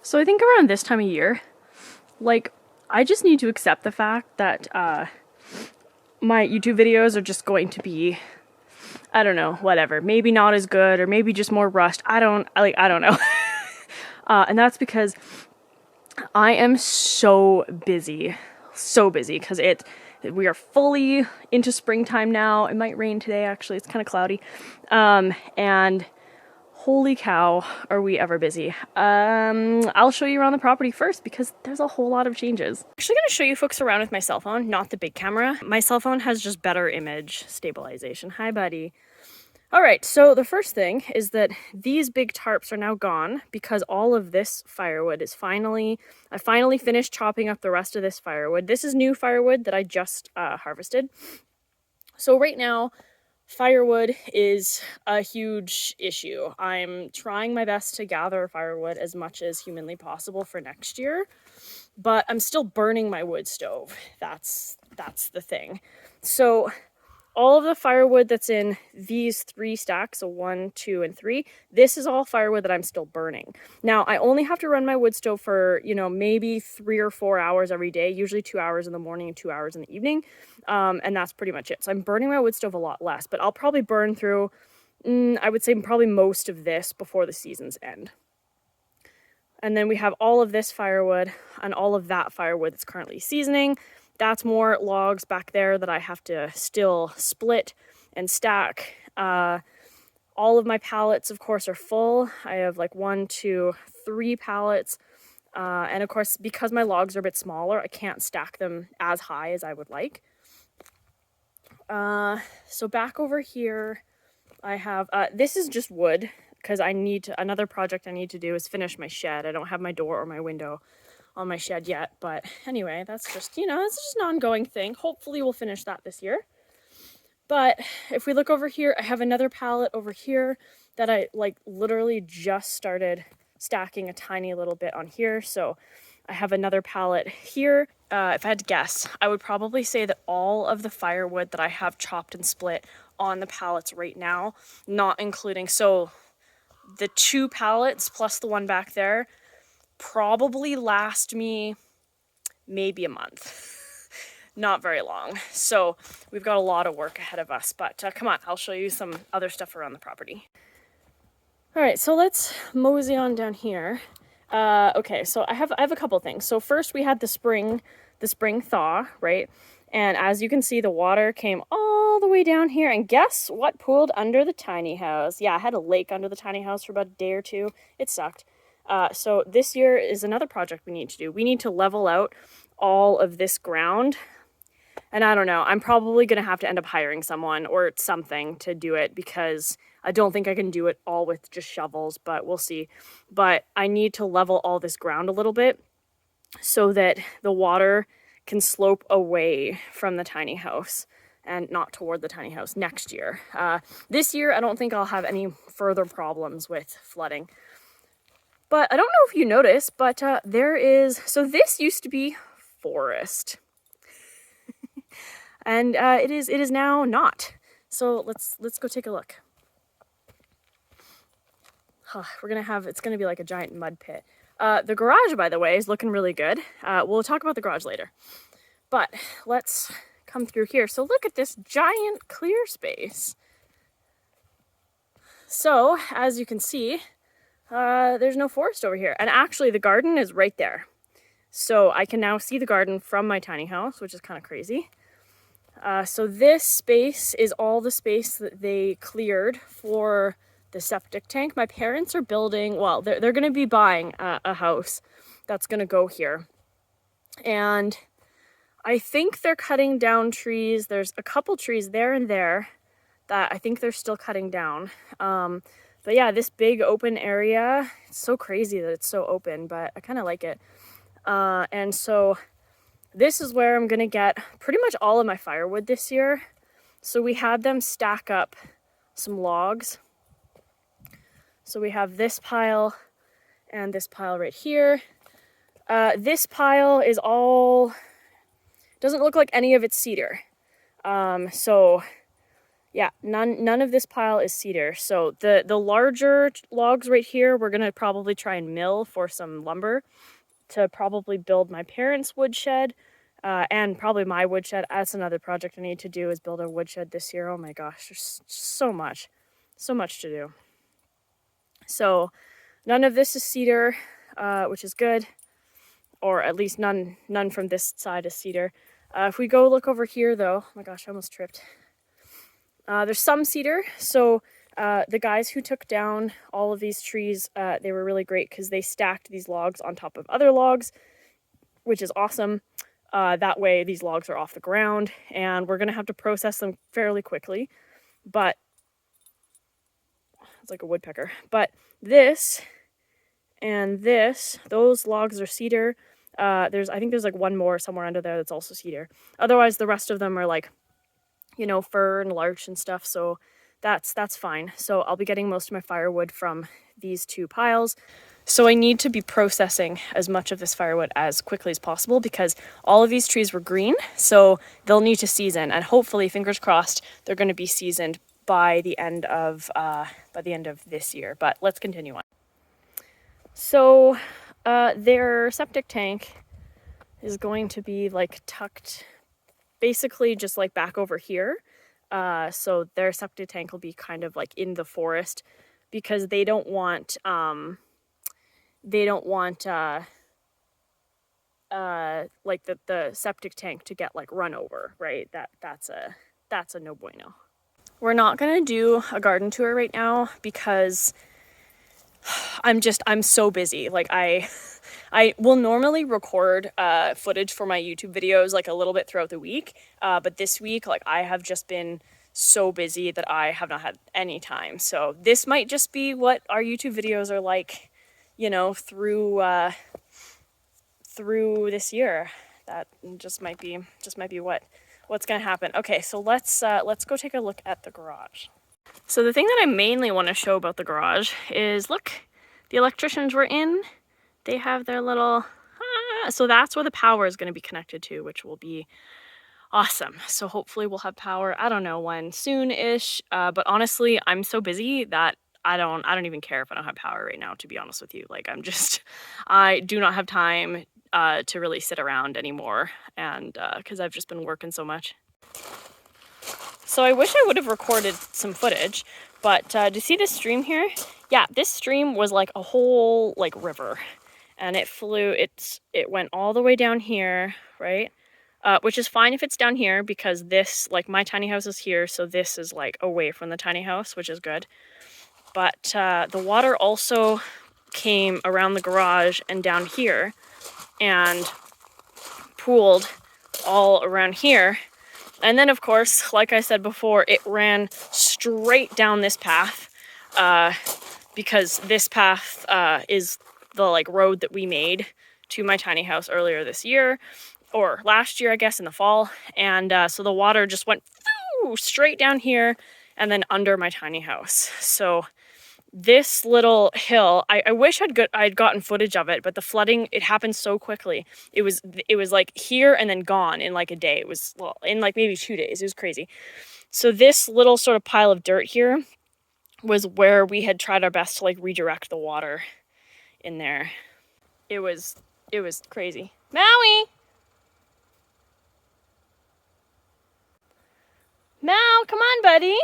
So I think around this time of year, like, I just need to accept the fact that my YouTube videos are just going to be, I don't know, whatever. Maybe not as good, or maybe just more rushed. I don't know. And that's because I am so busy, because we are fully into springtime now. It might rain today, actually. It's kind of cloudy. And holy cow, are we ever busy. I'll show you around the property first because there's a whole lot of changes. I'm actually going to show you folks around with my cell phone, not the big camera. My cell phone has just better image stabilization. Hi, buddy. All right, so the first thing is that these big tarps are now gone because all of this firewood is I finally finished chopping up the rest of this firewood. This is new firewood that I just harvested. So right now, firewood is a huge issue. I'm trying my best to gather firewood as much as humanly possible for next year, but I'm still burning my wood stove. That's the thing. So all of the firewood that's in these 3 stacks, so 1, 2, and 3, this is all firewood that I'm still burning. Now, I only have to run my wood stove for, maybe 3 or 4 hours every day, usually 2 hours in the morning and 2 hours in the evening, and that's pretty much it. So I'm burning my wood stove a lot less, but I'll probably burn through, I would say probably most of this before the seasons end. And then we have all of this firewood and all of that firewood that's currently seasoning. That's more logs back there that I have to still split and stack. All of my pallets, of course, are full. I have like 1, 2, 3 pallets. And of course, because my logs are a bit smaller, I can't stack them as high as I would like. So back over here, I have, this is just wood because another project I need to do is finish my shed. I don't have my door or my window on my shed yet, but anyway, that's just, it's just an ongoing thing. Hopefully we'll finish that this year. But if we look over here, I have another pallet over here that I literally just started stacking a tiny little bit on here. So I have another pallet here. If I had to guess, I would probably say that all of the firewood that I have chopped and split on the pallets right now, not including, so the 2 pallets plus the one back there, probably last me maybe a month. Not very long. So we've got a lot of work ahead of us, but come on, I'll show you some other stuff around the property. All right, so let's mosey on down here. Okay, so I have a couple things. So first we had the spring thaw, right? And as you can see, the water came all the way down here, and guess what pooled under the tiny house? Yeah, I had a lake under the tiny house for about a day or 2. It sucked. So this year is another project we need to do. We need to level out all of this ground. And I don't know, I'm probably going to have to end up hiring someone or something to do it because I don't think I can do it all with just shovels, but we'll see. But I need to level all this ground a little bit so that the water can slope away from the tiny house and not toward the tiny house next year. This year, I don't think I'll have any further problems with flooding. But I don't know if you noticed, but so this used to be forest. And it is now not. So let's go take a look. It's gonna be like a giant mud pit. The garage, by the way, is looking really good. We'll talk about the garage later. But let's come through here. So look at this giant clear space. So as you can see, there's no forest over here. And actually the garden is right there. So I can now see the garden from my tiny house, which is kind of crazy. So this space is all the space that they cleared for the septic tank. My parents are building, well, they're going to be buying a house that's going to go here. And I think they're cutting down trees. There's a couple trees there and there that I think they're still cutting down. But yeah, this big open area, it's so crazy that it's so open, but I kind of like it. And so this is where I'm going to get pretty much all of my firewood this year. So we had them stack up some logs. So we have this pile and this pile right here. This pile is all, doesn't look like any of it's cedar. So Yeah, none of this pile is cedar. So the larger logs right here, we're gonna probably try and mill for some lumber to probably build my parents' woodshed, and probably my woodshed. That's another project I need to do, is build a woodshed this year. Oh my gosh, there's so much to do. So none of this is cedar, which is good, or at least none from this side is cedar. If we go look over here though, oh my gosh, I almost tripped. There's some cedar. So the guys who took down all of these trees, they were really great because they stacked these logs on top of other logs, which is awesome. That way these logs are off the ground, and we're gonna have to process them fairly quickly. But it's like a woodpecker. But this and this, those logs are cedar. I think there's like one more somewhere under there that's also cedar. Otherwise, the rest of them are like, you know, fir and larch and stuff. So that's fine. So I'll be getting most of my firewood from these two piles. So I need to be processing as much of this firewood as quickly as possible because all of these trees were green, so they'll need to season, and hopefully, fingers crossed, they're going to be seasoned by the end of this year. But let's continue on. So their septic tank is going to be like tucked basically just like back over here. So their septic tank will be kind of like in the forest because they don't want like the septic tank to get like run over, right? That's a no bueno. We're not gonna do a garden tour right now because I'm so busy. Like I will normally record footage for my YouTube videos like a little bit throughout the week, but this week like I have just been so busy that I have not had any time. So this might just be what our YouTube videos are like, you know, through this year. That just might be what's gonna happen. Okay, so let's go take a look at the garage. So the thing that I mainly want to show about the garage is, look, the electricians were in. They have their little, so that's where the power is going to be connected to, which will be awesome. So hopefully we'll have power, I don't know when, soon-ish, but honestly, I'm so busy that I don't even care if I don't have power right now, to be honest with you. Like I do not have time to really sit around anymore, and because I've just been working so much. So I wish I would have recorded some footage, but do you see this stream here? Yeah, this stream was like a whole like river, and it went all the way down here, right? Which is fine if it's down here because this, like my tiny house is here, so this is like away from the tiny house, which is good. But the water also came around the garage and down here and pooled all around here. And then, of course, like I said before, it ran straight down this path because this path is the like road that we made to my tiny house earlier this year, or last year, I guess, in the fall. And so the water just went straight down here and then under my tiny house. So this little hill, I wish I'd gotten footage of it, but the flooding, it happened so quickly. It was like here and then gone in like a day. It was, well, in like maybe 2 days. It was crazy. So this little sort of pile of dirt here was where we had tried our best to like redirect the water in there. It was crazy. Maui! Mal, come on, buddy.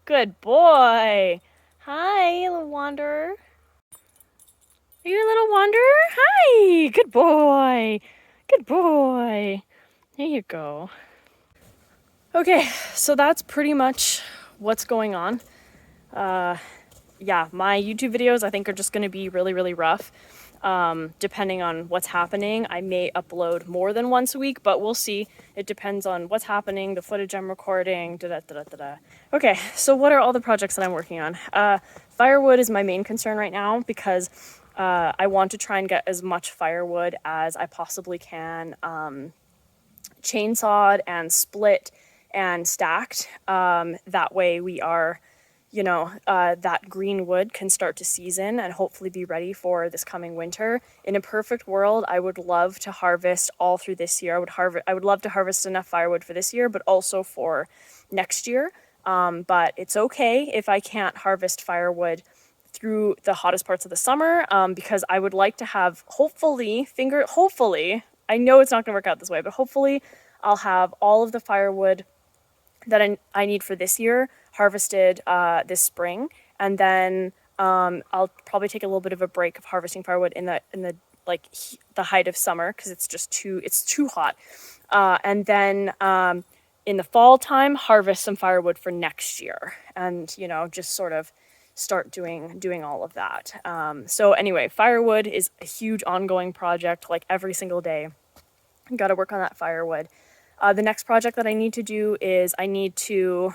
Good boy. Hi, little wanderer. Are you a little wanderer? Hi, good boy. Good boy. There you go. Okay, so that's pretty much what's going on. Yeah, my YouTube videos I think are just going to be really, really rough. Depending on what's happening, I may upload more than once a week, but we'll see. It depends on what's happening, the footage I'm recording, da-da-da-da-da. Okay, so what are all the projects that I'm working on? Firewood is my main concern right now because I want to try and get as much firewood as I possibly can, chainsawed and split and stacked. That way we are, you know, that green wood can start to season and hopefully be ready for this coming winter. In a perfect world, I would love to harvest all through this year. I would love to harvest enough firewood for this year, but also for next year. But it's okay if I can't harvest firewood through the hottest parts of the summer, because I would like to have, hopefully, I know it's not going to work out this way, but hopefully I'll have all of the firewood that I need for this year harvested this spring, and then I'll probably take a little bit of a break of harvesting firewood in the like the height of summer, because it's too hot, and then in the fall time harvest some firewood for next year, and just sort of start doing all of that. So anyway, firewood is a huge ongoing project, like every single day. Got to work on that firewood. The next project that I need to do is I need to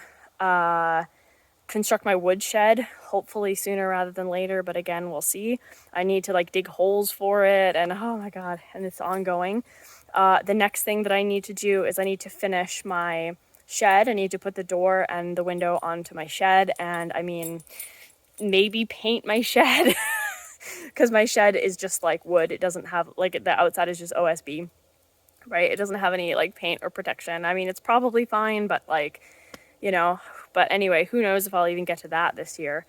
construct my wood shed, hopefully sooner rather than later, but again, we'll see. I need to like dig holes for it, and oh my god, and it's ongoing. The next thing that I need to do is I need to finish my shed. I need to put the door and the window onto my shed, and I mean, maybe paint my shed, because my shed is just like wood. It doesn't have, like, the outside is just OSB. Right? It doesn't have any like paint or protection. I mean, it's probably fine, but like, but anyway, who knows if I'll even get to that this year.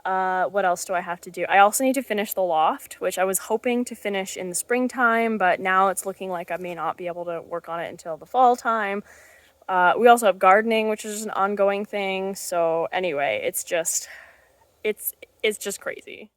What else do I have to do? I also need to finish the loft, which I was hoping to finish in the springtime, but now it's looking like I may not be able to work on it until the fall time. We also have gardening, which is an ongoing thing. So anyway, it's just crazy.